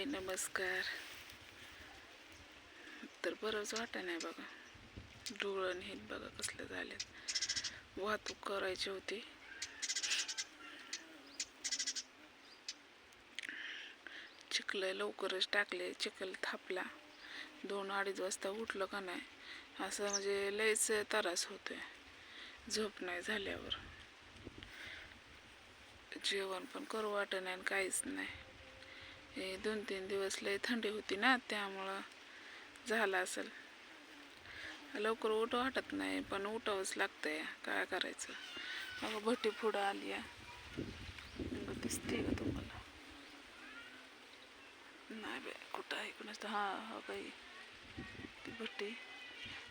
हाय नमस्कार. तर बरंच वाटत नाही बघा, डोळं हे बघा कसले झालेत. वाहतूक करायची होती, चिखल लवकरच टाकले, चिखल थापला. 2-2:30 वाजता उठलं का नाही असं म्हणजे लयच त्रास होतोय. झोप नाही झाल्यावर, जेवण पण करू वाटत नाही आणि काहीच नाही. हे 2-3 दिवस लय थंडी होती ना, त्यामुळं झालं असेल. लवकर उठ वाटत नाही, पण उठावंच लागतंय, काय करायचं. अगं भट्टी पुढं आली आहे, दिसते का तुम्हाला? नाही बाय, कुठं आहे कुणाच. हा बाई, ती भट्टी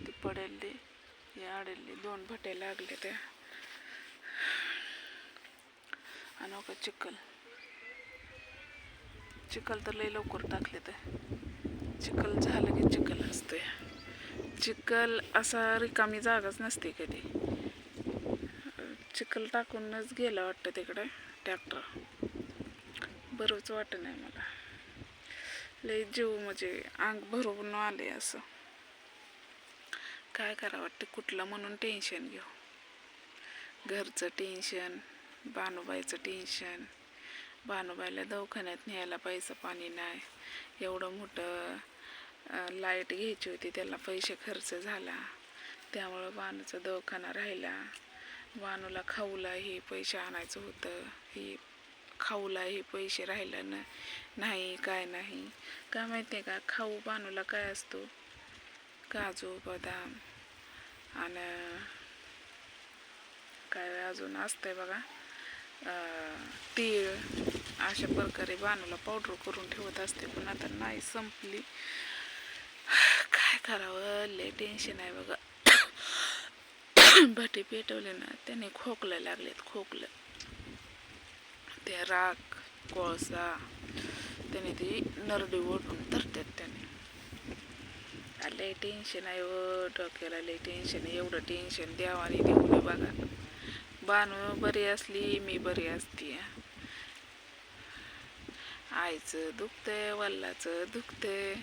ती पडेलली, हे आडेलली 2 भट्ट्या लागल्या त्या. आणि का चिखल तर लय लवकर टाकले. तर चिखल झालं की चिखल असतोय. चिखल असा रिकामी जागाच नसते कधी. चिखल टाकूनच गेला वाटतं तिकडे ट्रॅक्टर. बरंच वाटत नाही मला, लय जीव म्हणजे अंग भरून आले. असं काय करावं वाटतं, कुठलं म्हणून टेन्शन घेऊ. घरचं टेन्शन, बानूबाईचं टेन्शन. बानूबाईला दवाखान्यात न्यायला पैसा पाणी नाही. एवढं मोठं लाईट घ्यायची होती, त्याला पैसे खर्च झाला, त्यामुळं बानूचा दवाखाना राहिला. बानूला खाऊला हे पैसे आणायचं होतं, हे खाऊला हे पैसे राहिलं नाही. काय नाही काय माहिती आहे का, खाऊ बानूला काय असतो, काजू बदाम आणि काय अजून असतंय बघा, तीळ. अशा प्रकारे बानूला पावडर करून ठेवत असते, पण आता नाही, संपली. काय करावं, लय टेन्शन आहे बघा. भटी पेटवले ना, त्याने खोकला लागलेत. खोकलं ते राख कोळसा त्याने ती नरडी ओढून धरतात. त्याने लय टेन्शन आहे व, डोक्याला लय टेन्शन आहे. एवढं टेन्शन देवाने देऊ नये बघा. बानू बरी असली, मी बरी असती. आईचं दुखतंय, वल्लाचं दुखतंय,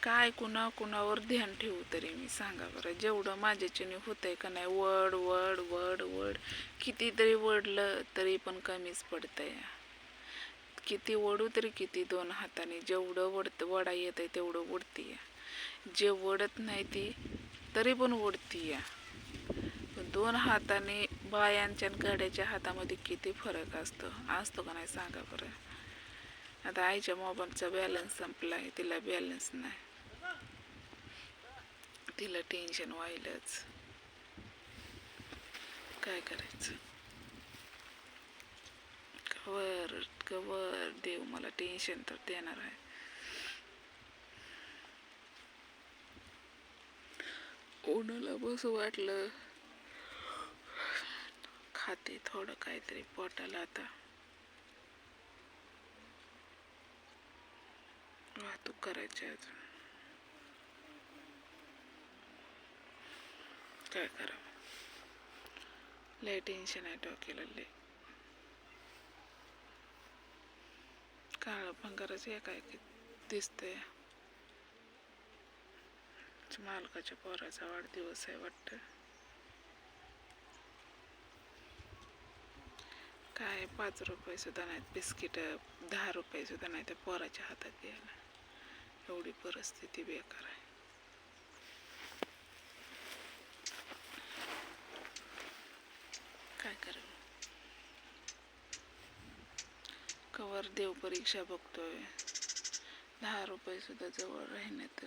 काय कुणावर ध्यान ठेवू तरी मी, सांगा बरं. जेवढं माझ्याच्याने होतंय का नाही, वड वड वड वड कितीतरी वडलं तरी पण कमीच पडतंय. किती वडू तरी किती, 2 हाताने जेवढं वडा येत आहे तेवढं वडतीय. जे वडत नाही ती तरी पण वडतीय. पण 2 हाताने बायांच्या गाड्याच्या हातामध्ये किती फरक असतो का नाही, सांगा बरं. आता आईच्या मोबाईलचा बॅलन्स संपला आहे, तिला बॅलन्स नाही, तिला टेन्शन व्हायलंच. काय करायचं. कवर देव मला टेन्शन तर देणार आहे. उन्हाला बसू वाटलं, खाते थोडं काहीतरी पोटाला. आता वाहतूक करायची अजून, काय करावं. लय टेन्शन आहे डोक्याला. लय काळं भंगारच एकाएकी दिसतंय. मालकाच्या पोराचा वाढदिवस आहे वाटतं. काय 5 रुपये सुद्धा नाहीत, बिस्किट 10 रुपये सुद्धा नाही त्या पोराच्या हातात द्यायला. एवढी परिस्थिती बेकार आहे. काय करावं. कवर देव परीक्षा बघतोय. 10 रुपये सुद्धा जवळ राहिण्यात